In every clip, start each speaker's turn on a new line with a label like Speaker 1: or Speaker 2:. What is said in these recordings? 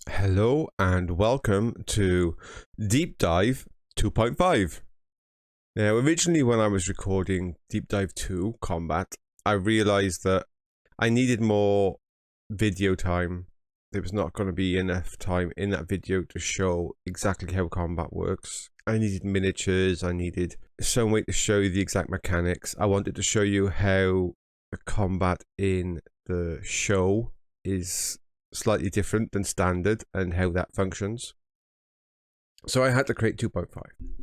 Speaker 1: Hello and welcome to Deep Dive 2.5. Now, originally when I was recording Deep Dive 2 Combat, I realized that I needed more video time. There was not going to be enough time in that video to show exactly how combat works. I needed miniatures, I needed some way to show you the exact mechanics. I wanted to show you how the combat in the show is slightly different than standard and how that functions. So I had to create 2.5.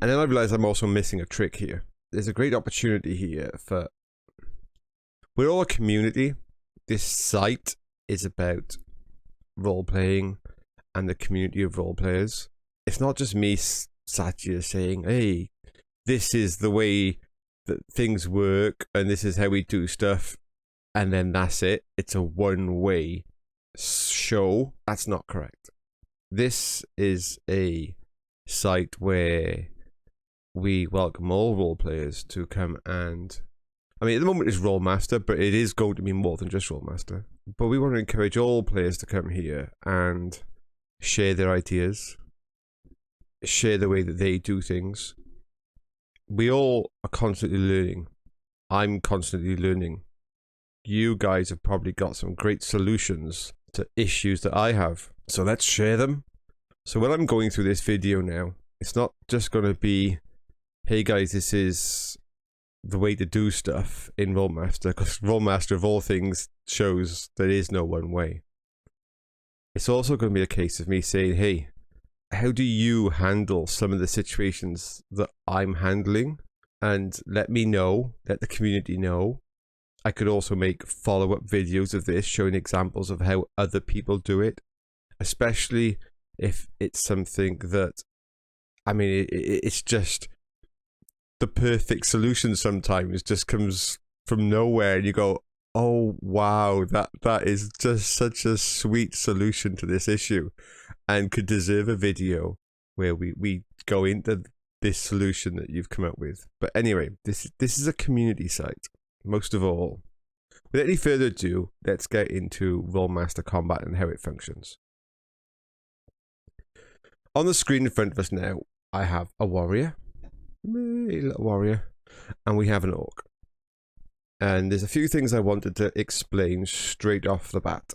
Speaker 1: And then I realized I'm also missing a trick here. There's a great opportunity here for... We're all a community. This site is about role-playing and the community of role-players. It's not just me sat here saying, hey, this is the way that things work and this is how we do stuff, and then that's it. It's a one-way show. That's not correct. This is a site where we welcome all role players to come and, I mean, at the moment it's Rolemaster, but it is going to be more than just Rolemaster. But we want to encourage all players to come here and share their ideas, share the way that they do things. We all are constantly learning. I'm constantly learning. You guys have probably got some great solutions to issues that I have. So let's share them. So when I'm going through this video now, it's not just going to be, hey guys, this is the way to do stuff in Rolemaster, because Rolemaster of all things shows there is no one way. It's also going to be a case of me saying, hey, how do you handle some of the situations that I'm handling? And let me know, let the community know. I could also make follow-up videos of this showing examples of how other people do it, especially if it's something that, I mean, it's just the perfect solution sometimes just comes from nowhere and you go, oh wow, that is just such a sweet solution to this issue and could deserve a video where we go into this solution that you've come up with. But anyway, this is a community site. Most of all, without any further ado, let's get into Rolemaster Combat and how it functions. On the screen in front of us now, I have a warrior, a little warrior, and we have an orc. And there's a few things I wanted to explain straight off the bat,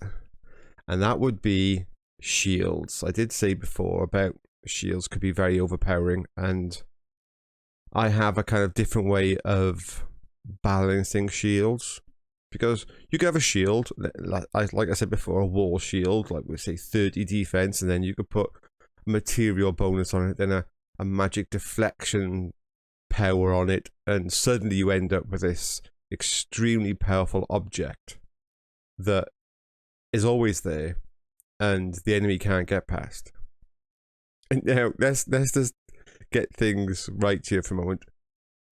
Speaker 1: and that would be shields. I did say before about shields could be very overpowering, and I have a kind of different way of balancing shields, because you could have a shield like I said before, a wall shield, like we say 30 defense, and then you could put a material bonus on it, then a magic deflection power on it, and suddenly you end up with this extremely powerful object that is always there and the enemy can't get past. And now let's just get things right here for a moment.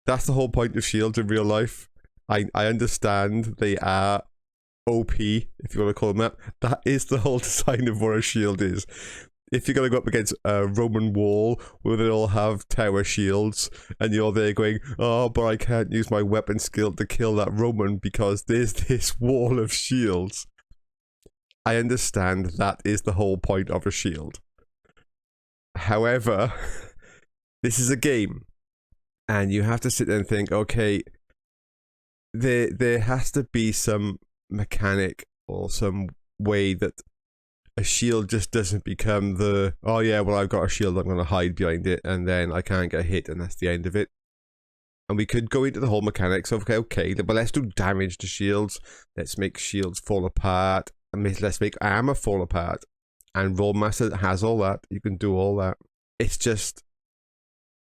Speaker 1: That's the whole point of shields in real life. I understand they are OP, if you want to call them that. That is the whole design of what a shield is. If you're going to go up against a Roman wall where they all have tower shields and you're there going, oh, but I can't use my weapon skill to kill that Roman because there's this wall of shields. I understand that is the whole point of a shield. However, this is a game. And you have to sit there and think, okay, there has to be some mechanic or some way that a shield just doesn't become the, oh yeah, well I've got a shield, I'm going to hide behind it, and then I can't get hit, and that's the end of it. And we could go into the whole mechanics of, okay, but let's do damage to shields, let's make shields fall apart, and let's make armor fall apart. And Rolemaster has all that, you can do all that. It's just,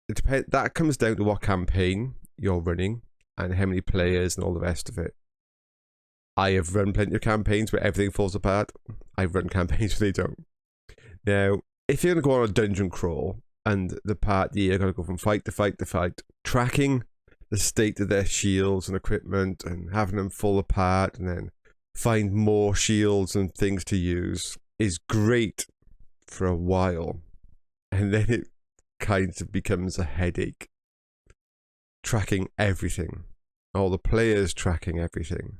Speaker 1: that comes down to what campaign you're running and how many players and all the rest of it. I have run plenty of campaigns where everything falls apart. I've run campaigns where they don't. Now, if you're going to go on a dungeon crawl and the party are going to go from fight to fight to fight, tracking the state of their shields and equipment and having them fall apart and then find more shields and things to use is great for a while. And then it kind of becomes a headache. Tracking everything. All the players tracking everything.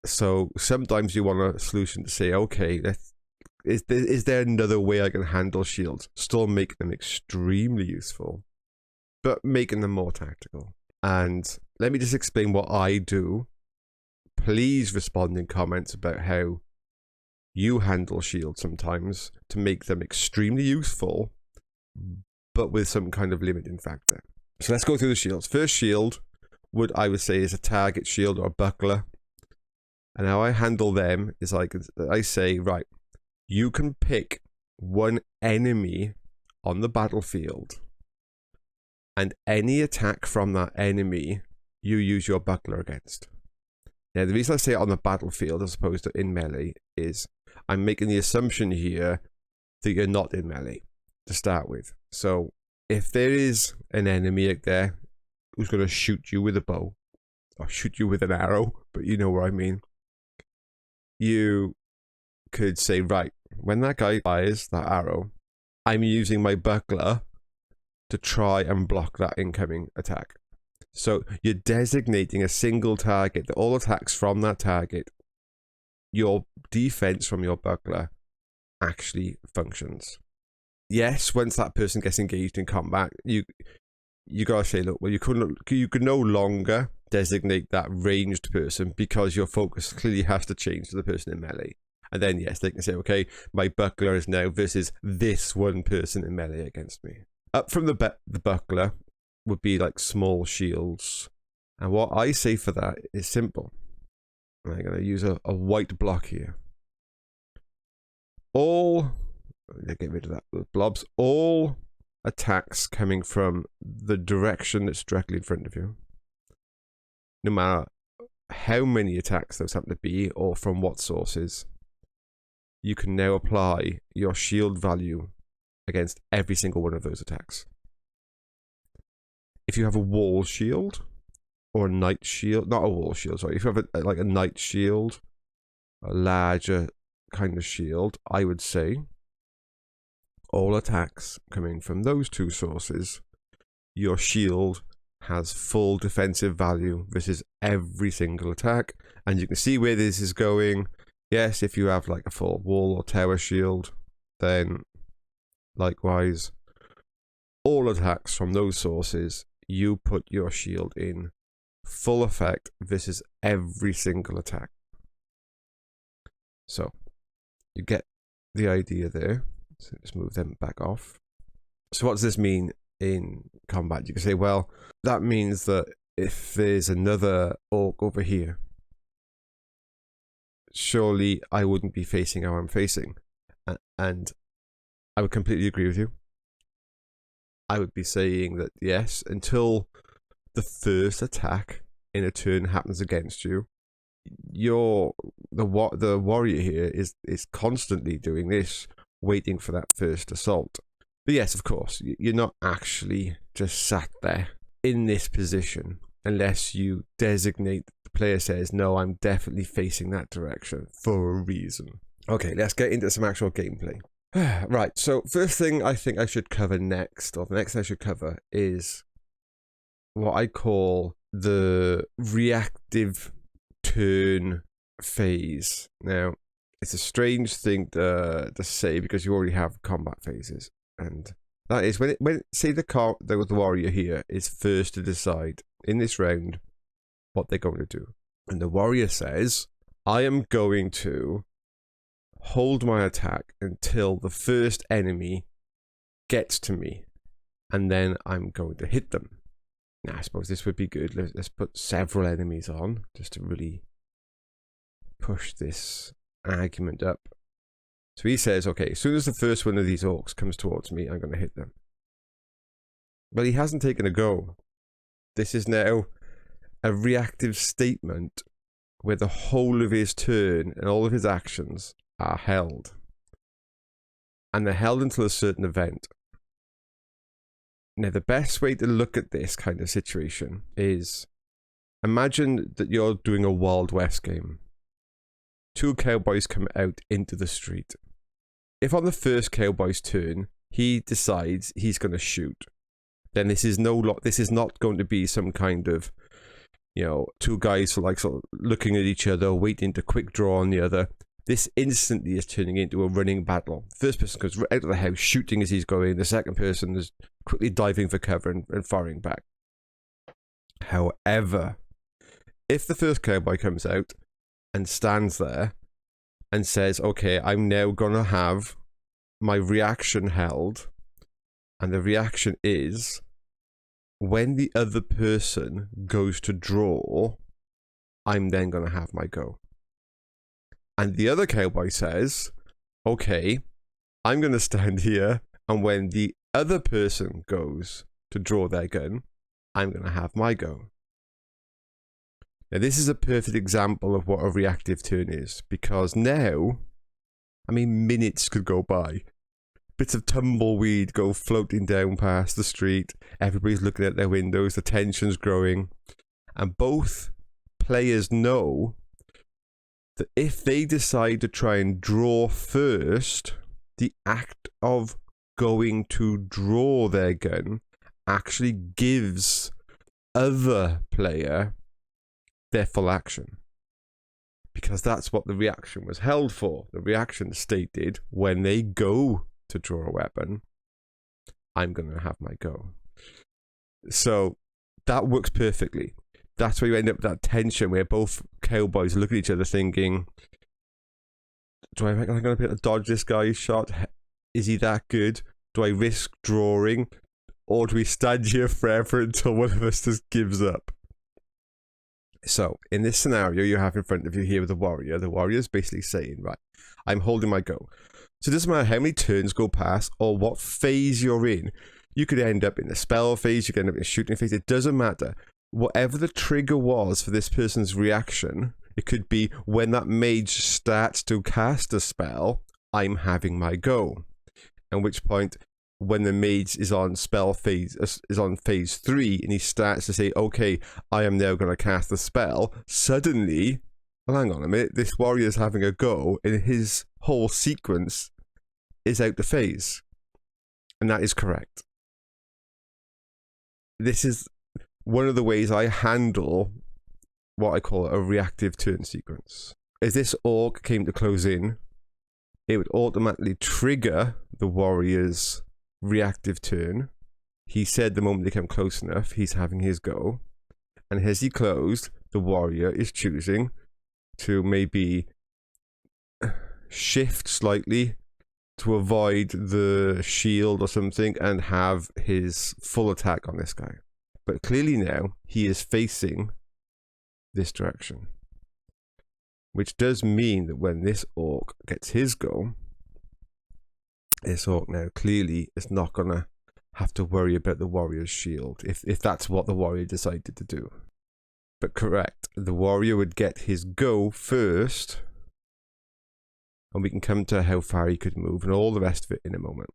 Speaker 1: So sometimes you want a solution to say, okay, is there another way I can handle shields? Still make them extremely useful, but making them more tactical. And let me just explain what I do. Please respond in comments about how you handle shields sometimes to make them extremely useful, but with some kind of limiting factor. So let's go through the shields. First shield, I would say, is a target shield or a buckler. And how I handle them is I say, right, you can pick one enemy on the battlefield, and any attack from that enemy, you use your buckler against. Now, the reason I say it on the battlefield as opposed to in melee is I'm making the assumption here that you're not in melee to start with. So if there is an enemy out there who's going to shoot you with a bow, or shoot you with an arrow, but you know what I mean, you could say, right, when that guy fires that arrow, I'm using my buckler to try and block that incoming attack. So you're designating a single target, that all attacks from that target, your defense from your buckler actually functions. Yes, once that person gets engaged in combat, you gotta say, look, well, you could no longer designate that ranged person because your focus clearly has to change to the person in melee. And then yes, they can say, okay, my buckler is now versus this one person in melee against me. Up from the buckler would be like small shields. And what I say for that is simple. I'm going to use a white block here. Get rid of that, those blobs. All attacks coming from the direction that's directly in front of you, no matter how many attacks those happen to be or from what sources, you can now apply your shield value against every single one of those attacks. If you have a wall shield or a night shield, not a wall shield, sorry, if you have a night shield, a larger kind of shield, I would say all attacks coming from those two sources, your shield has full defensive value versus every single attack. And you can see where this is going. Yes, if you have like a full wall or tower shield, then likewise, all attacks from those sources, you put your shield in full effect versus every single attack. So you get the idea there. So let's move them back off. So what does this mean in combat? You can say, well, that means that if there's another orc over here, surely I wouldn't be facing how I'm facing. And I would completely agree with you. I would be saying that yes, until the first attack in a turn happens against you, the warrior here is constantly doing this, waiting for that first assault. But yes, of course, you're not actually just sat there in this position unless you designate, the player says, no, I'm definitely facing that direction for a reason. Okay, let's get into some actual gameplay. Right, so first thing I think I should cover next, or the next thing I should cover, is what I call the reactive turn phase. Now, it's a strange thing to say because you already have combat phases, and that is when say the warrior here is first to decide in this round what they're going to do, and the warrior says, I am going to hold my attack until the first enemy gets to me, and then I'm going to hit them. Now, I suppose this would be good. Let's put several enemies on just to really push this argument up. So he says, okay, as soon as the first one of these orcs comes towards me, I'm going to hit them. But he hasn't taken a go. This is now a reactive statement where the whole of his turn and all of his actions are held. And they're held until a certain event. Now, the best way to look at this kind of situation is, imagine that you're doing a Wild West game. Two cowboys come out into the street. If on the first cowboy's turn, he decides he's going to shoot, then this is not going to be some kind of, two guys like sort of looking at each other, waiting to quick draw on the other. this instantly is turning into a running battle. The first person goes right out of the house, shooting as he's going. The second person is quickly diving for cover and firing back. However, if the first cowboy comes out and stands there and says, okay, I'm now going to have my reaction held, and the reaction is when the other person goes to draw, I'm then going to have my go. And the other cowboy says, okay, I'm going to stand here, and when the other person goes to draw their gun, I'm going to have my go. Now, this is a perfect example of what a reactive turn is, because now, I mean, minutes could go by. Bits of tumbleweed go floating down past the street. Everybody's looking at their windows. The tension's growing. And both players know that if they decide to try and draw first, the act of going to draw their gun actually gives other player their full action. Because that's what the reaction was held for. The reaction stated, when they go to draw a weapon, I'm going to have my go. So that works perfectly. That's where you end up with that tension where both cowboys look at each other thinking, do I reckon I'm going to be able to dodge this guy's shot? Is he that good? Do I risk drawing? Or do we stand here forever until one of us just gives up? So, in this scenario you have in front of you here with the warrior is basically saying, right, I'm holding my go. So it doesn't matter how many turns go past or what phase you're in. You could end up in the spell phase, you could end up in the shooting phase, it doesn't matter. Whatever the trigger was for this person's reaction, it could be when that mage starts to cast a spell, I'm having my go. At which point, when the mage is on phase 3 and he starts to say, okay, I am now going to cast the spell, suddenly, well, hang on a minute, this warrior is having a go and his whole sequence is out the phase. And that is correct. This is one of the ways I handle what I call a reactive turn sequence. As this orc came to close in, it would automatically trigger the warrior's reactive turn. He said the moment they came close enough, he's having his go. And as he closed, the warrior is choosing to maybe shift slightly to avoid the shield or something and have his full attack on this guy. But clearly now, he is facing this direction. Which does mean that when this orc gets his go, this orc now clearly is not going to have to worry about the warrior's shield, if that's what the warrior decided to do. But correct, the warrior would get his go first, and we can come to how far he could move and all the rest of it in a moment.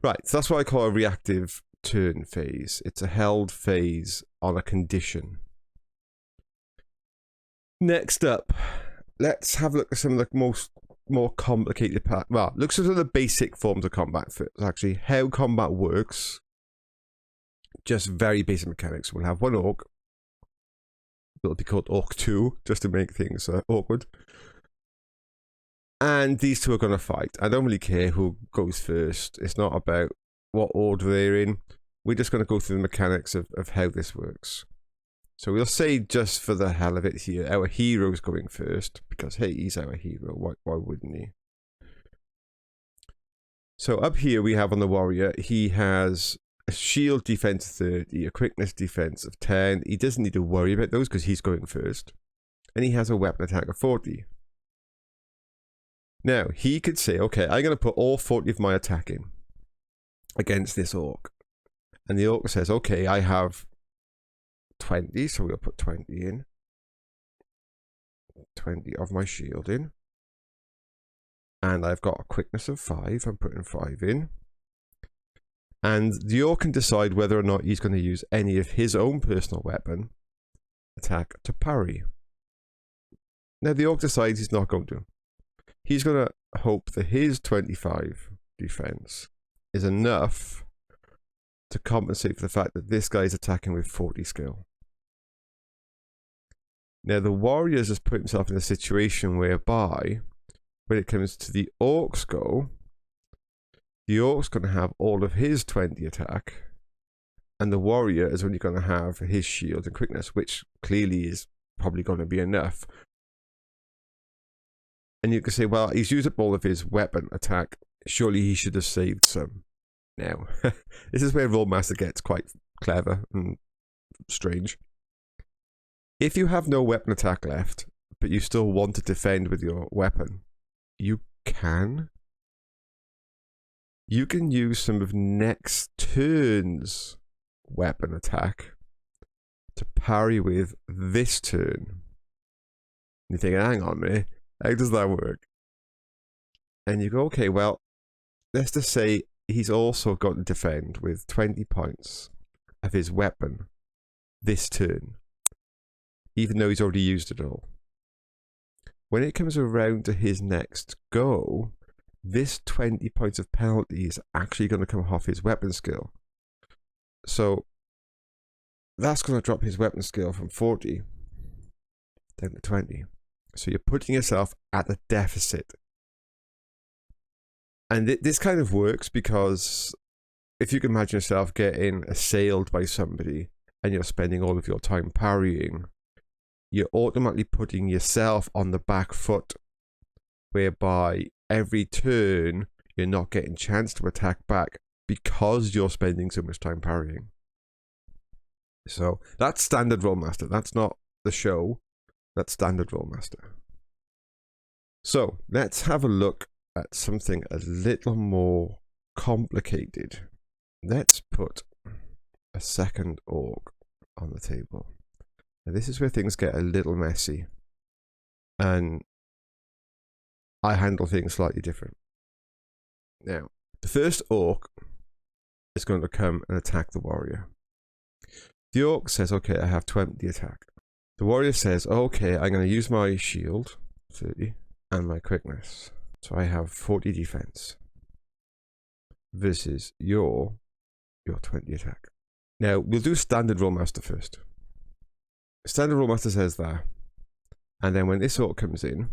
Speaker 1: Right, so that's what I call a reactive turn phase. It's a held phase on a condition. Next up, let's have a look at some of the more complicated part. Well, look at some of the basic forms of combat first. Actually, how combat works. Just very basic mechanics. We'll have one orc. It'll be called Orc 2, just to make things awkward. And these two are going to fight. I don't really care who goes first. It's not about what order they're in. We're just going to go through the mechanics of how this works. So we'll say, just for the hell of it here, our hero's going first, because hey, he's our hero, why wouldn't he? So up here we have on the warrior, he has a shield defense 30, a quickness defense of 10, he doesn't need to worry about those because he's going first, and he has a weapon attack of 40. Now, he could say, okay, I'm going to put all 40 of my attack in against this orc, and the orc says, okay, I have 20, so we'll put 20 in. 20 of my shield in. And I've got a quickness of 5, I'm putting 5 in. And the orc can decide whether or not he's going to use any of his own personal weapon attack to parry. Now the orc decides he's not going to. He's going to hope that his 25 defense is enough to compensate for the fact that this guy is attacking with 40 skill. Now the warriors has put himself in a situation whereby, when it comes to the orcs go, the orc's going to have all of his 20 attack, and the warrior is only going to have his shield and quickness, which clearly is probably going to be enough. And you can say, well, he's used up all of his weapon attack. Surely he should have saved some. Now, this is where Rolemaster gets quite clever and strange. If you have no weapon attack left, but you still want to defend with your weapon, you can. You can use some of next turn's weapon attack to parry with this turn. You think, hang on a minute, how does that work? And you go, okay, well, let's just say he's also got to defend with 20 points of his weapon this turn, even though he's already used it all. When it comes around to his next go, this 20 points of penalty is actually going to come off his weapon skill. So that's going to drop his weapon skill from 40 down to 20. So you're putting yourself at a deficit. And this kind of works because if you can imagine yourself getting assailed by somebody and you're spending all of your time parrying, you're automatically putting yourself on the back foot, whereby every turn you're not getting a chance to attack back because you're spending so much time parrying. So that's standard Rolemaster. That's not the show. That's standard Rolemaster. So let's have a look at something a little more complicated. Let's put a second orc on the table. Now this is where things get a little messy, and I handle things slightly different. Now, the first orc is going to come and attack the warrior. The orc says, okay, I have 20 attack. The warrior says, okay, I'm going to use my shield, 30, and my quickness. So I have 40 defense versus your 20 attack. Now, we'll do standard Rolemaster first. Standard Rolemaster says that. And then when this orc comes in,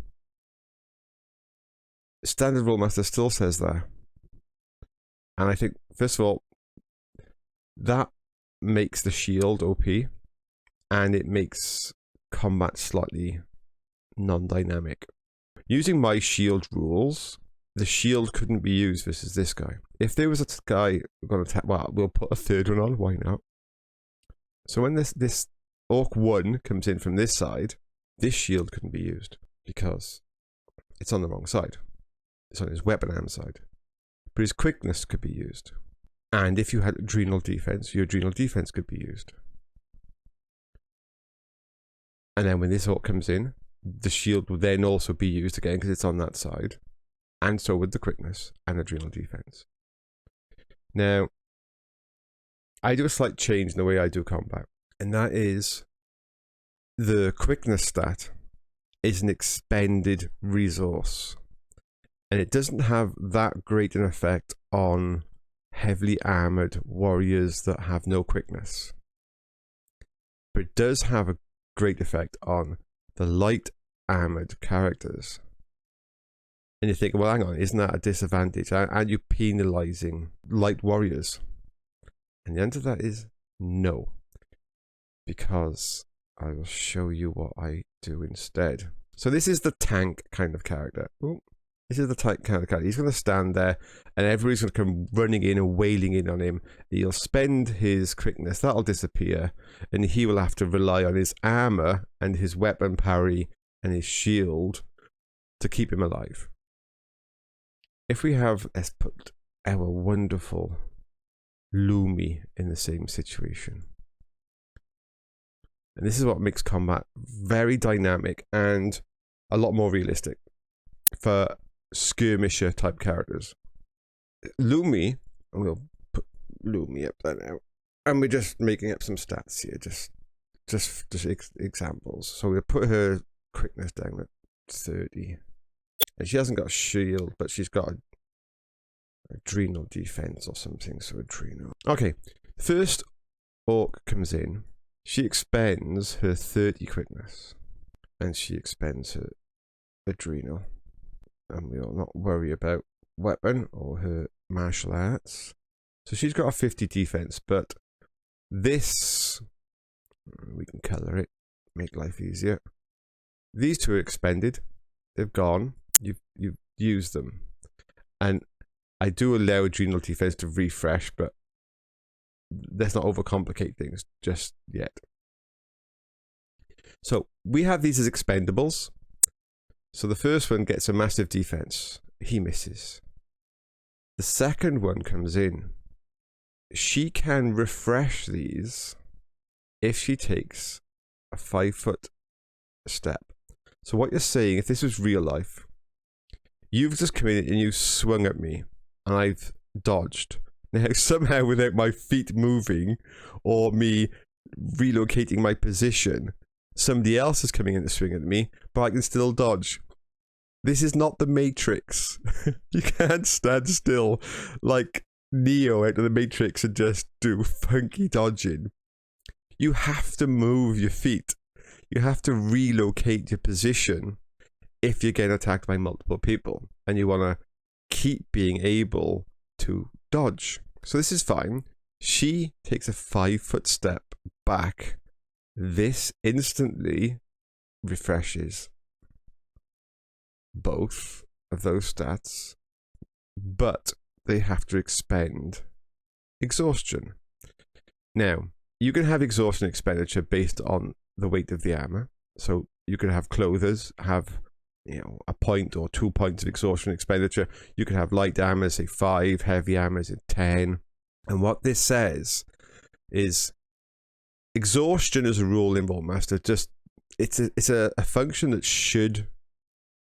Speaker 1: standard Rolemaster still says that. And I think, first of all, that makes the shield OP, and it makes combat slightly non-dynamic. Using my shield rules, the shield couldn't be used versus this guy. If there was a guy going to attack, well, we'll put a third one on, why not? So when this Orc 1 comes in from this side, this shield couldn't be used because it's on the wrong side. It's on his weapon arm side. But his quickness could be used. And if you had adrenal defense, your adrenal defense could be used. And then when this orc comes in, the shield will then also be used again because it's on that side. And so would the quickness and adrenal defense. Now, I do a slight change in the way I do combat. And that is the quickness stat is an expended resource. And it doesn't have that great an effect on heavily armored warriors that have no quickness. But it does have a great effect on the light armored characters. And you think, well, hang on, isn't that a disadvantage? Aren't you penalizing light warriors? And the answer to that is no. Because I will show you what I do instead. So this is the tank kind of character. Ooh. This is the type kind of character. He's going to stand there and everybody's going to come running in and wailing in on him. He'll spend his quickness. That'll disappear. And he will have to rely on his armor and his weapon parry and his shield to keep him alive. If we have, let's put our wonderful Lumi in the same situation. And this is what makes combat very dynamic and a lot more realistic for skirmisher type characters. Lumi, and we'll put Lumi up there now, and we're just making up some stats here, just examples. So we'll put her quickness down at 30, and she hasn't got a shield, but she's got adrenal defense or something. So adrenal. Okay, first orc comes in. She expends her 30 quickness. and she expends her adrenal. And we'll not worry about weapon or her martial arts. So she's got a 50 defense, but this, we can color it, make life easier. These two are expended. They've gone. You've used them. And I do allow adrenal defense to refresh, but let's not overcomplicate things just yet. So we have these as expendables. So the first one gets a massive defense. He misses. The second one comes in. She can refresh these if she takes a 5-foot step. So what you're saying, if this was real life, you've just come in and you swung at me, and I've dodged. Now, somehow without my feet moving or me relocating my position, somebody else is coming in to swing at me, but I can still dodge. This is not the Matrix. You can't stand still like Neo out of the Matrix and just do funky dodging. You have to move your feet. You have to relocate your position if you're getting attacked by multiple people and you want to keep being able to dodge. So this is fine. She takes a 5-foot step back. This instantly refreshes both of those stats, but they have to expend exhaustion. Now, you can have exhaustion expenditure based on the weight of the armor. So you can have clothers have, a point or 2 points of exhaustion expenditure. You can have light armor, say 5, heavy armor, say 10. And what this says is exhaustion as a rule in Rolemaster, just it's a function that should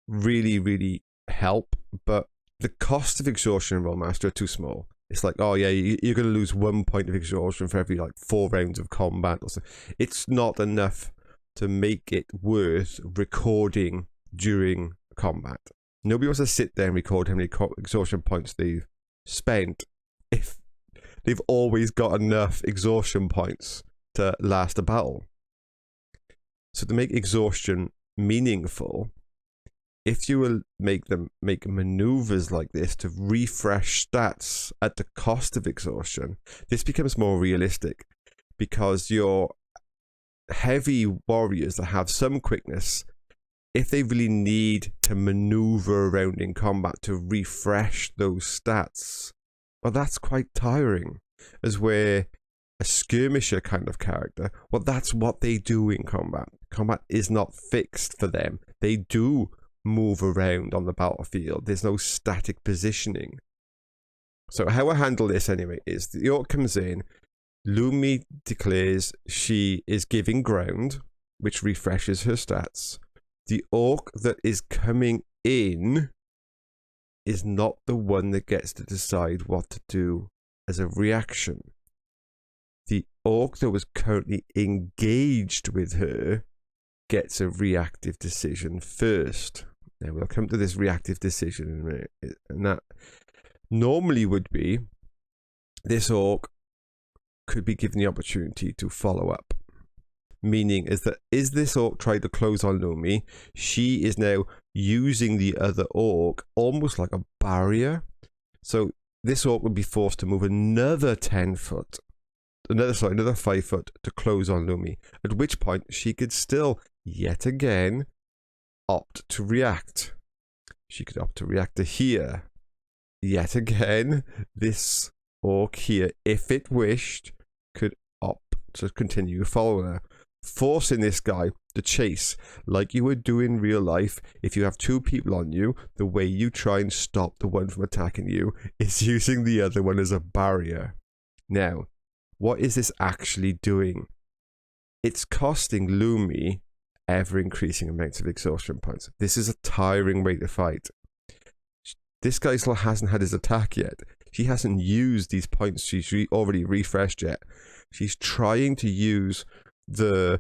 Speaker 1: really help, but the cost of exhaustion in Rolemaster are too small. It's like, oh yeah, you're going to lose 1 point of exhaustion for every 4 rounds of combat or so. It's not enough to make it worth recording during combat. Nobody wants to sit there and record how many exhaustion points they've spent if they've always got enough exhaustion points to last a battle. So to make exhaustion meaningful, if you will make maneuvers like this to refresh stats at the cost of exhaustion, this becomes more realistic, because your heavy warriors that have some quickness, if they really need to maneuver around in combat to refresh those stats, well, that's quite tiring. As where a skirmisher kind of character, well, that's what they do in combat. Combat is not fixed for them. They do move around on the battlefield. There's no static positioning. So how I handle this anyway is the orc comes in, Lumi declares she is giving ground, which refreshes her stats. The orc that is coming in is not the one that gets to decide what to do as a reaction. The orc that was currently engaged with her gets a reactive decision first. Now we'll come to this reactive decision in a minute, and that normally would be this orc could be given the opportunity to follow up. Meaning is this orc trying to close on Lumi? She is now using the other orc almost like a barrier. So this orc would be forced to move another 10 foot, another 5 foot to close on Lumi. At which point she could still, yet again, opt to react. She could opt to react to here. Yet again, this orc here, if it wished, could opt to continue following her, forcing this guy to chase like you would do in real life. If you have 2 people on you, the way you try and stop the one from attacking you is using the other one as a barrier. Now, what is this actually doing? It's costing Lumi ever increasing amounts of exhaustion points. This is a tiring way to fight. This guy still hasn't had his attack yet. She hasn't used these points she's already refreshed yet. She's trying to use the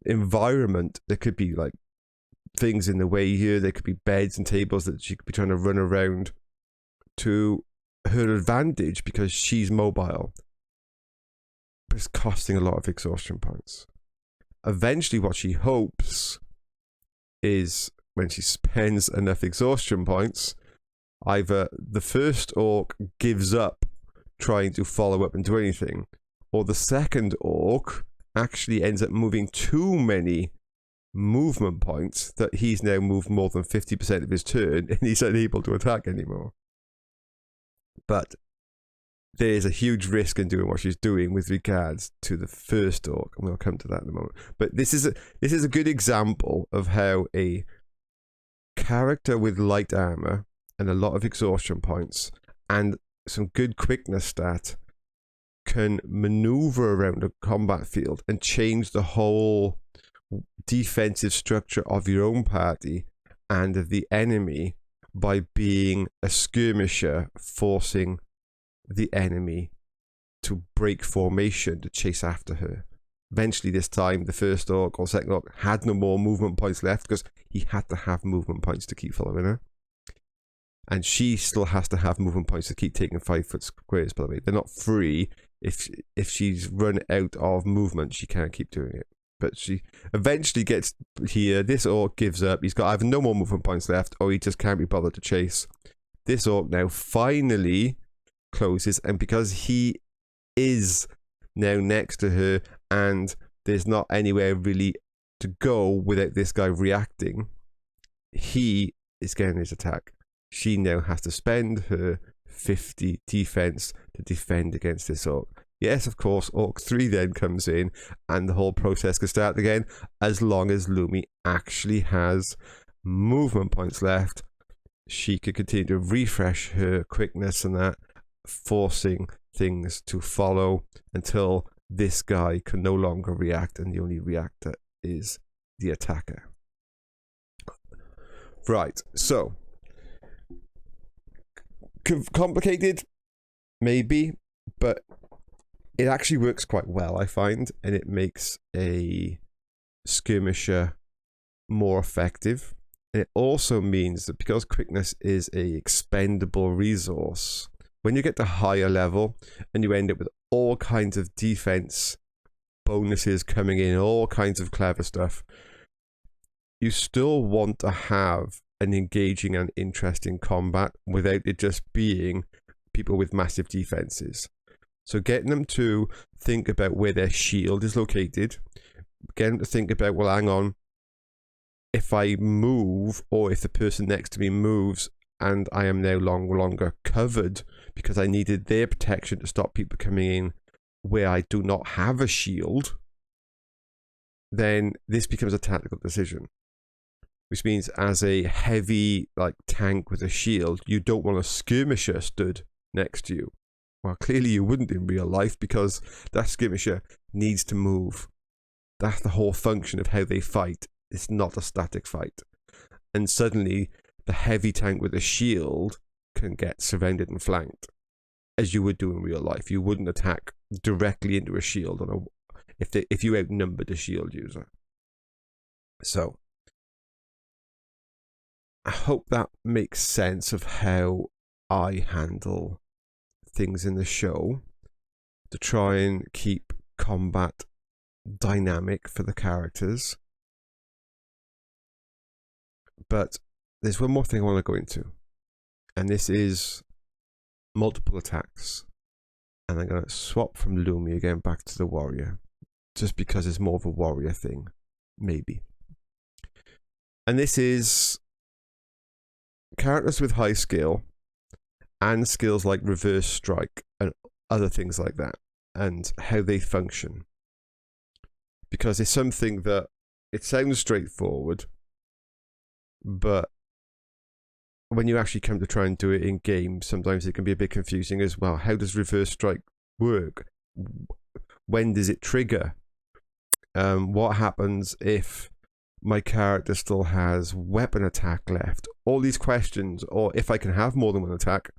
Speaker 1: environment. There could be things in the way here. There could be beds and tables that she could be trying to run around to her advantage because she's mobile. But it's costing a lot of exhaustion points. Eventually what she hopes is when she spends enough exhaustion points, either the first orc gives up trying to follow up and do anything, or the second orc actually ends up moving too many movement points that he's now moved more than 50% of his turn and he's unable to attack anymore. But there is a huge risk in doing what she's doing with regards to the first orc, and we'll come to that in a moment. But this is a good example of how a character with light armor and a lot of exhaustion points and some good quickness stat can maneuver around a combat field and change the whole defensive structure of your own party and of the enemy by being a skirmisher, forcing the enemy to break formation to chase after her. Eventually this time the first orc or second orc had no more movement points left because he had to have movement points to keep following her. And she still has to have movement points to keep taking 5-foot squares, by the way. They're not free. If she's run out of movement, she can't keep doing it. But she eventually gets here. This orc gives up. He's got either no more movement points left or he just can't be bothered to chase. This orc now finally closes, and because he is now next to her and there's not anywhere really to go without this guy reacting, he is getting his attack. She now has to spend her 50 defense to defend against this orc. Yes, of course, Orc 3 then comes in and the whole process can start again as long as Lumi actually has movement points left. She could continue to refresh her quickness and that, forcing things to follow until this guy can no longer react and the only reactor is the attacker. Right, so complicated, maybe, but it actually works quite well, I find, and it makes a skirmisher more effective. And it also means that because quickness is a expendable resource, when you get to higher level and you end up with all kinds of defense bonuses coming in, all kinds of clever stuff, you still want to have an engaging and interesting combat without it just being people with massive defenses. So getting them to think about where their shield is located, getting them to think about, well, hang on, if I move or if the person next to me moves and I am now no longer covered because I needed their protection to stop people coming in where I do not have a shield, then this becomes a tactical decision. Which means as a heavy tank with a shield, you don't want a skirmisher stood next to you. Well, clearly you wouldn't in real life because that skirmisher needs to move. That's the whole function of how they fight. It's not a static fight. And suddenly the heavy tank with a shield can get surrounded and flanked, as you would do in real life. You wouldn't attack directly into a shield if you outnumbered a shield user. So I hope that makes sense of how I handle things in the show to try and keep combat dynamic for the characters. But there's one more thing I want to go into, and this is multiple attacks. And I'm going to swap from Lumi again back to the warrior, just because it's more of a warrior thing, maybe. And this is characters with high skill and skills like reverse strike and other things like that, and how they function. Because it's something that it sounds straightforward, but when you actually come to try and do it in game, sometimes it can be a bit confusing as well. How does reverse strike work? When does it trigger? What happens if my character still has weapon attack left? All these questions. Or if I can have more than one attack,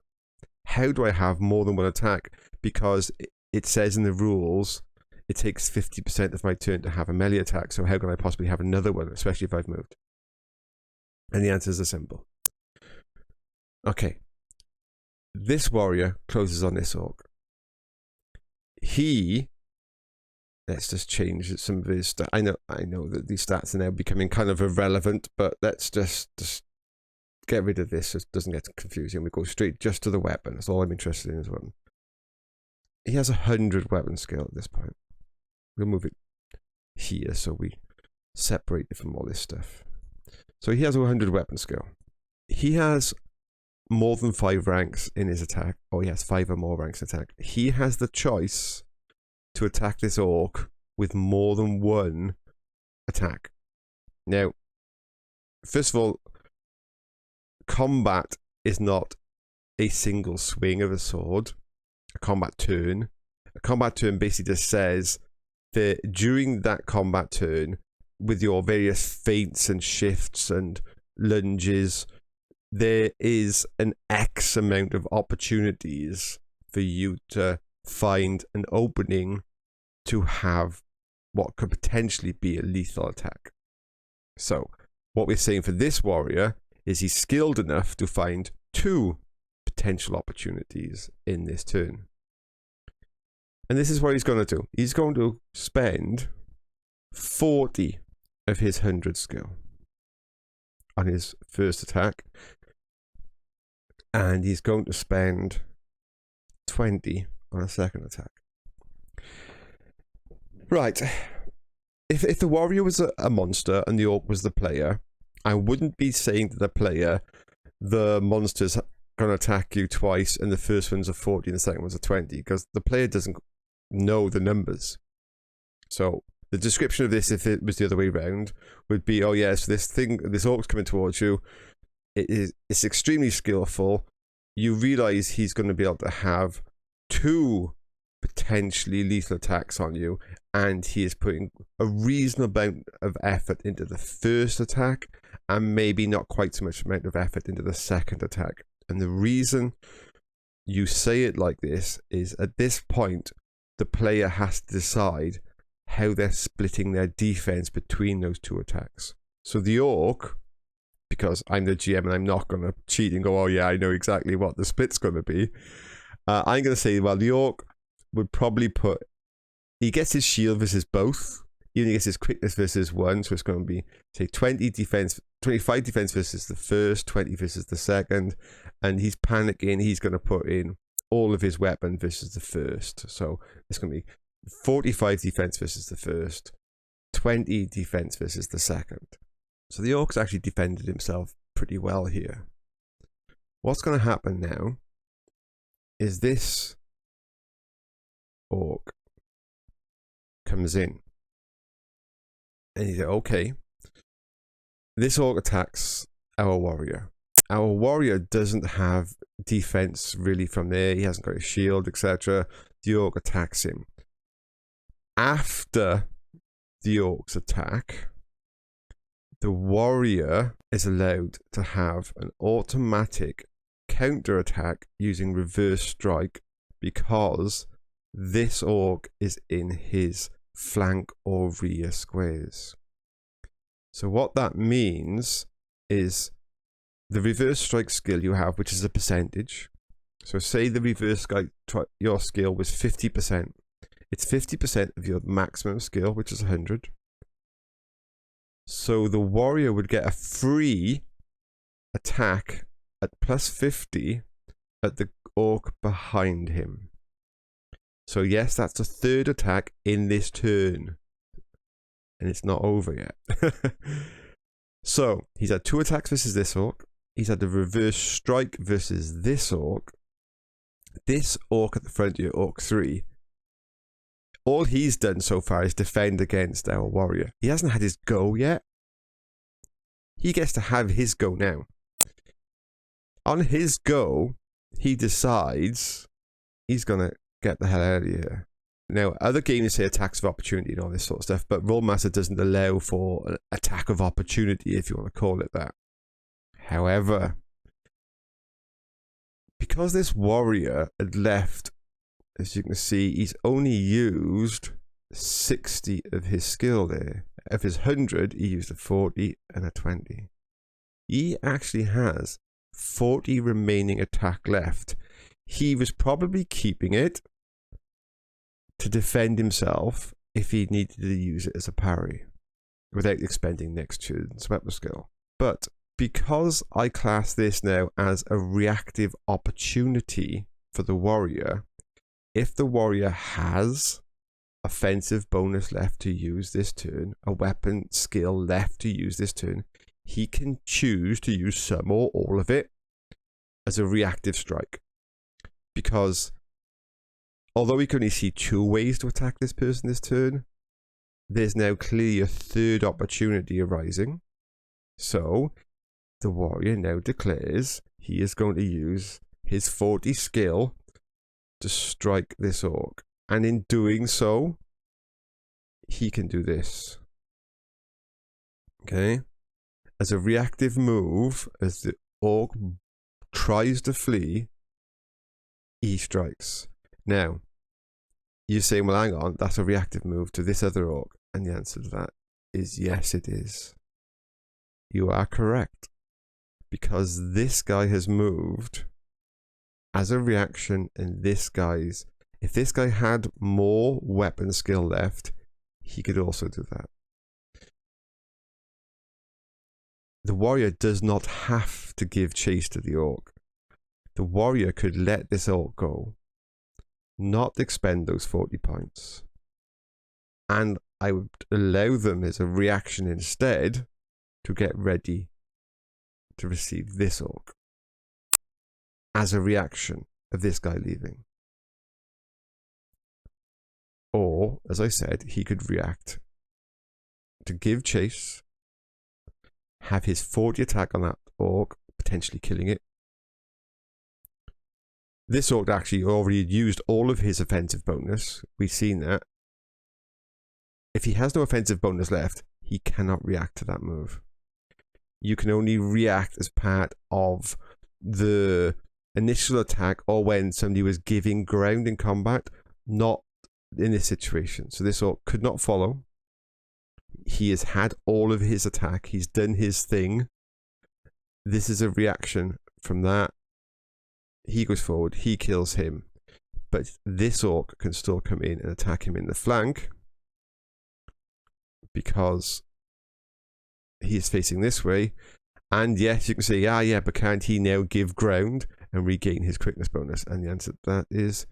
Speaker 1: how do I have more than one attack? Because it says in the rules it takes 50% of my turn to have a melee attack, so how can I possibly have another one, especially if I've moved? And the answers are simple. Okay, this warrior closes on this orc. He let's just change some of his stats. I know that these stats are now becoming kind of irrelevant, but let's just get rid of this so it doesn't get confusing. We go straight just to the weapon. That's all I'm interested in as well. He has 100 weapon skill at this point. We'll move it here so we separate it from all this stuff. So he has 100 weapon skill. He has more than 5 ranks in his attack. Oh, he has 5 or more ranks in attack. He has the choice to attack this orc with more than 1 attack. Now, first of all, combat is not a single swing of a sword, a combat turn. A combat turn basically just says that during that combat turn, with your various feints and shifts and lunges, there is an X amount of opportunities for you to find an opening to have what could potentially be a lethal attack. So, what we're saying for this warrior is he's skilled enough to find 2 potential opportunities in this turn. And this is what he's going to do. He's going to spend 40 of his 100 skill on his first attack. And he's going to spend 20 on a second attack. Right. If the warrior was a monster and the orc was the player, I wouldn't be saying to the player, the monster's going to attack you twice and the first one's a 40 and the second one's a 20, because the player doesn't know the numbers. So the description of this, if it was the other way around, would be, oh yes, this orc's coming towards you. It's extremely skillful. You realize he's going to be able to have 2 potentially lethal attacks on you, and he is putting a reasonable amount of effort into the first attack and maybe not quite so much amount of effort into the second attack. And the reason you say it like this is, at this point, the player has to decide how they're splitting their defense between those 2 attacks. So the orc, because I'm the GM and I'm not going to cheat and go, oh yeah, I know exactly what the split's going to be. I'm going to say, well, the orc would probably he gets his shield versus both. He only gets his quickness versus 1, so it's going to be, say, 25 defense versus the first, 20 versus the second, and he's panicking. He's going to put in all of his weapon versus the first. So it's going to be 45 defense versus the first, 20 defense versus the second. So the orc's actually defended himself pretty well here. What's going to happen now is this orc comes in and he's like, okay, this orc attacks our warrior. Our warrior doesn't have defense really from there. He hasn't got a shield, etc. The orc attacks him. After the orc's attack, the warrior is allowed to have an automatic counter attack using reverse strike, because this orc is in his flank or rear squares. So what that means is the reverse strike skill you have, which is a percentage. So say the reverse strike, your skill was 50%. It's 50% of your maximum skill, which is 100. So the warrior would get a free attack at plus 50 at the orc behind him. So yes, that's the 3rd attack in this turn. And it's not over yet. So he's had 2 attacks versus this orc. He's had the reverse strike versus this orc. This orc at the front here, orc 3. All he's done so far is defend against our warrior. He hasn't had his go yet. He gets to have his go now. On his go, he decides he's going to get the hell out of here. Now, other games say attacks of opportunity and all this sort of stuff, but Rolemaster doesn't allow for an attack of opportunity, if you want to call it that. However, because this warrior had left, as you can see, he's only used 60 of his skill there. Of his 100, he used a 40 and a 20. He actually has 40 remaining attack left. He was probably keeping it to defend himself if he needed to use it as a parry without expending next turn's weapon skill. But because I class this now as a reactive opportunity for the warrior, if the warrior has offensive bonus left to use this turn, a weapon skill left to use this turn, he can choose to use some or all of it as a reactive strike. Because although we can only see 2 ways to attack this person this turn, there's now clearly a third opportunity arising. So the warrior now declares he is going to use his 40 skill to strike this orc. And in doing so, he can do this. Okay? As a reactive move, as the orc tries to flee, he strikes. Now, you're saying, well, hang on, that's a reactive move to this other orc. And the answer to that is yes, it is. You are correct. Because this guy has moved as a reaction, and this guy's... If this guy had more weapon skill left, he could also do that. The warrior does not have to give chase to the orc. The warrior could let this orc go, not expend those 40 points, and I would allow them as a reaction instead to get ready to receive this orc as a reaction of this guy leaving. Or, as I said, he could react to give chase, have his 40 attack on that orc, potentially killing it. This orc actually already used all of his offensive bonus. We've seen that. If he has no offensive bonus left, he cannot react to that move. You can only react as part of the initial attack or when somebody was giving ground in combat, not in this situation. So this orc could not follow. He has had all of his attack. He's done his thing. This is a reaction from that. He goes forward. He kills him. But this orc can still come in and attack him in the flank because he is facing this way. And yes, you can say, yeah, but can't he now give ground and regain his quickness bonus? And the answer to that is,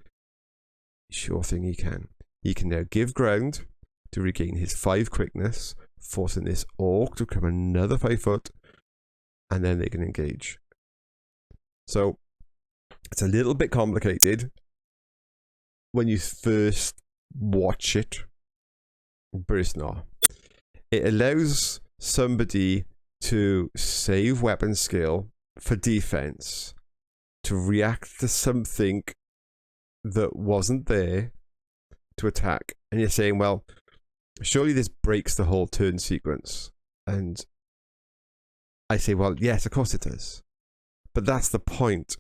Speaker 1: sure thing he can. He can now give ground to regain his 5 quickness, forcing this orc to come another 5 foot, and then they can engage. So, it's a little bit complicated when you first watch it, but it's not. It allows somebody to save weapon skill for defense, to react to something that wasn't there to attack. And you're saying, well, surely this breaks the whole turn sequence. And I say, well, yes, of course it does. But that's the point.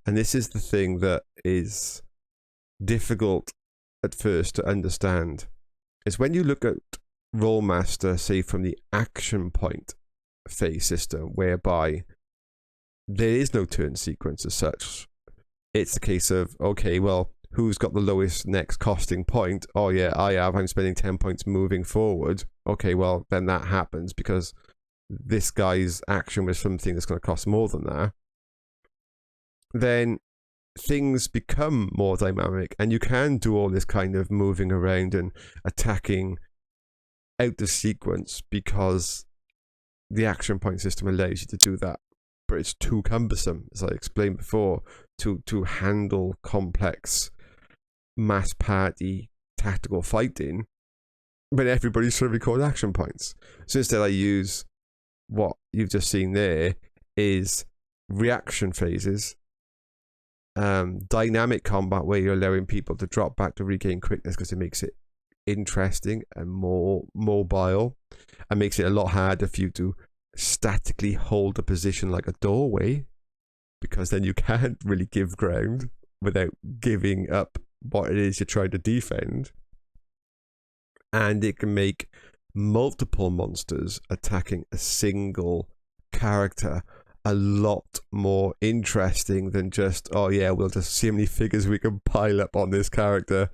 Speaker 1: And this is the thing that is difficult at first to understand. Is when you look at Rolemaster, say from the action point phase system, whereby there is no turn sequence as such. It's a case of, okay, well, who's got the lowest next costing point? Oh yeah, I have. I'm spending 10 points moving forward. Okay, well, then that happens because this guy's action was something that's going to cost more than that. Then things become more dynamic and you can do all this kind of moving around and attacking out of sequence because the action point system allows you to do that. But it's too cumbersome, as I explained before, to handle complex mass party tactical fighting when everybody's trying to record action points. So instead I use what you've just seen there is reaction phases, dynamic combat where you're allowing people to drop back to regain quickness because it makes it interesting and more mobile and makes it a lot harder for you to statically hold a position like a doorway, because then you can't really give ground without giving up what it is you're trying to defend. And it can make multiple monsters attacking a single character a lot more interesting than just, oh yeah, we'll just see how many figures we can pile up on this character.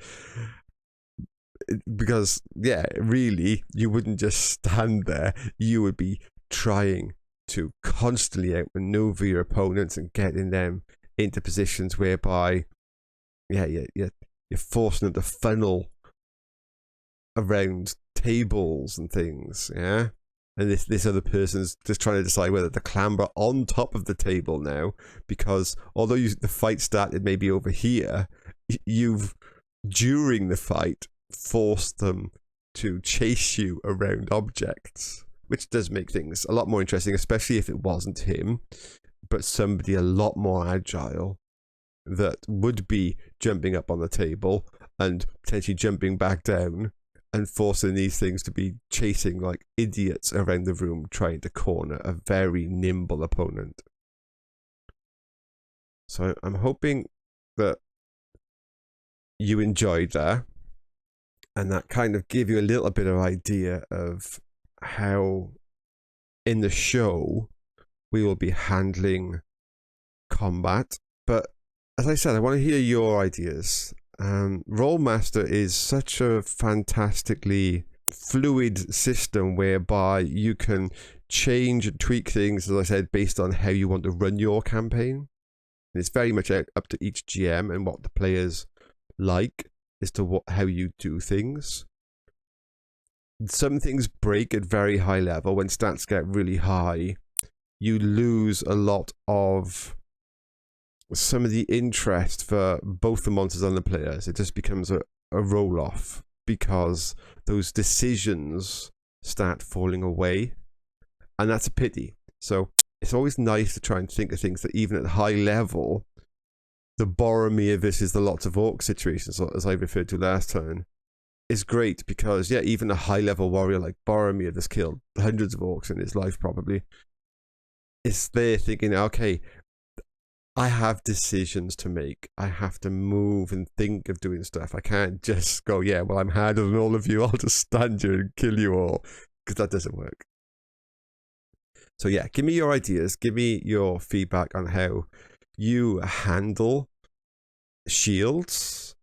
Speaker 1: Because, yeah, really, you wouldn't just stand there. You would be trying to constantly outmaneuver your opponents and getting them into positions whereby, you're forcing them to funnel around tables and things, yeah? And this other person's just trying to decide whether to clamber on top of the table now, because although the fight started maybe over here, you've, during the fight, forced them to chase you around objects, which does make things a lot more interesting, especially if it wasn't him, but somebody a lot more agile that would be jumping up on the table and potentially jumping back down and forcing these things to be chasing like idiots around the room trying to corner a very nimble opponent. So I'm hoping that you enjoyed that, and that kind of gave you a little bit of idea of how in the show we will be handling combat. But as I said, I want to hear your ideas. Rolemaster is such a fantastically fluid system whereby you can change and tweak things, as I said, based on how you want to run your campaign. And it's very much up to each GM and what the players like as to how you do things. Some things break at very high level. When stats get really high, you lose a lot of some of the interest for both the monsters and the players. It just becomes a roll-off because those decisions start falling away, and that's a pity. So it's always nice to try and think of things that even at high level, the Boromir versus the lots of orc situations, as I referred to last time, is great because, yeah, even a high-level warrior like Boromir that's killed hundreds of orcs in his life probably, is there thinking, okay, I have decisions to make. I have to move and think of doing stuff. I can't just go, yeah, well, I'm harder than all of you. I'll just stand here and kill you all, because that doesn't work. So yeah, give me your ideas. Give me your feedback on how you handle shields.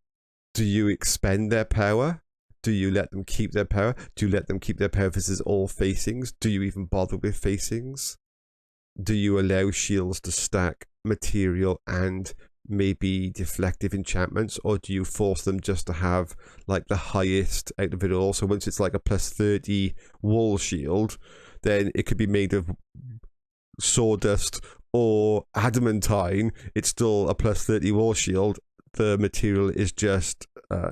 Speaker 1: Do you expend their power? Do you let them keep their power? Do you let them keep their power versus all facings? Do you even bother with facings? Do you allow shields to stack material and maybe deflective enchantments, or do you force them just to have like the highest out of it all? So once it's like a plus 30 wall shield, then it could be made of sawdust or adamantine. It's still a plus 30 wall shield. The material is just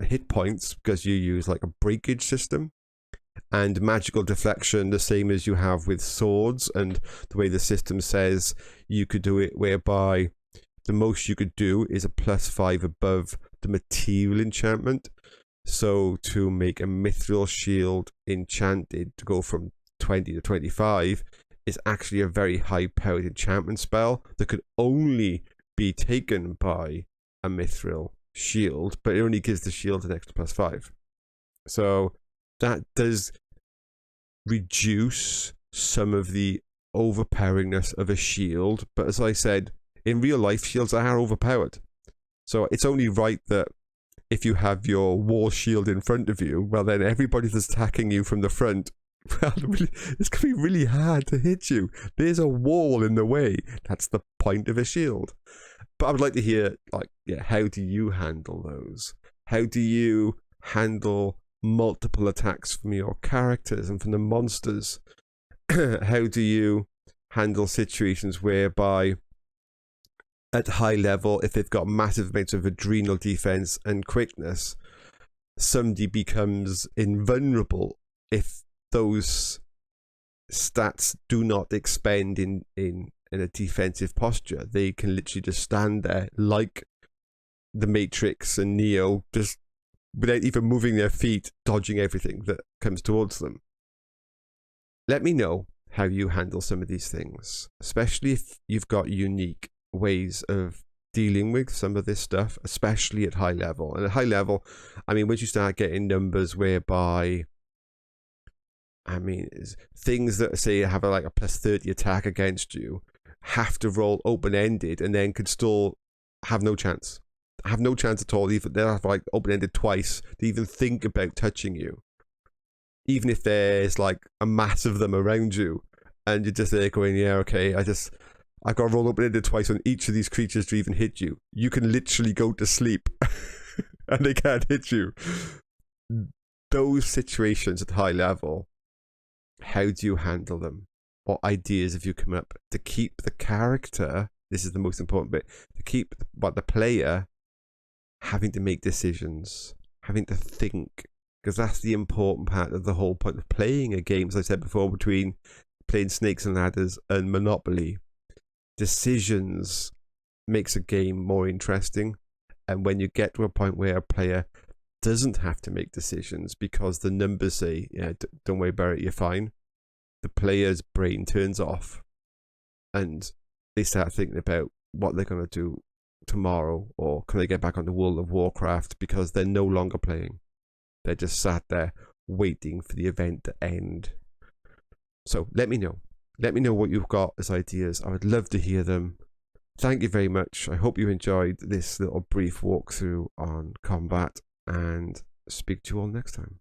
Speaker 1: hit points because you use like a breakage system. And magical deflection, the same as you have with swords, and the way the system says you could do it, whereby the most you could do is a +5 above the material enchantment. So to make a mithril shield enchanted to go from 20 to 25 is actually a very high powered enchantment spell that could only be taken by a mithril shield, but it only gives the shield an extra +5. So that does reduce some of the overpoweringness of a shield, but as I said, in real life, shields are overpowered. So it's only right that if you have your wall shield in front of you, well then everybody that's attacking you from the front, well, it's going to be really hard to hit you. There's a wall in the way. That's the point of a shield. But I would like to hear, like, yeah, how do you handle those? How do you handle multiple attacks from your characters and from the monsters? How do you handle situations whereby at high level, if they've got massive amounts of adrenal defense and quickness, somebody becomes invulnerable if those stats do not expend in a defensive posture? They can literally just stand there like the Matrix and Neo, just without even moving their feet, dodging everything that comes towards them. Let me know how you handle some of these things, especially if you've got unique ways of dealing with some of this stuff, especially at high level. And at high level, I mean, once you start getting numbers whereby, I mean, things that say have like a +30 attack against you have to roll open-ended and then could still have no chance. have no chance at all. Even they're like open-ended twice to even think about touching you. Even if there's like a mass of them around you, and you're just there going, yeah, okay, I got to roll open-ended twice on each of these creatures to even hit you. You can literally go to sleep, and they can't hit you. Those situations at high level, how do you handle them? What ideas have you come up to keep the character? This is the most important bit. To keep the player having to make decisions, having to think, because that's the important part of the whole point of playing a game, as I said before, between playing Snakes and Ladders and Monopoly. Decisions makes a game more interesting, and when you get to a point where a player doesn't have to make decisions because the numbers say, yeah, don't worry about it, you're fine, the player's brain turns off and they start thinking about what they're going to do tomorrow, or can they get back onto World of Warcraft, because they're no longer playing. They're just sat there waiting for the event to end. So let me know. Let me know what you've got as ideas. I would love to hear them. Thank you very much. I hope you enjoyed this little brief walkthrough on combat, and speak to you all next time.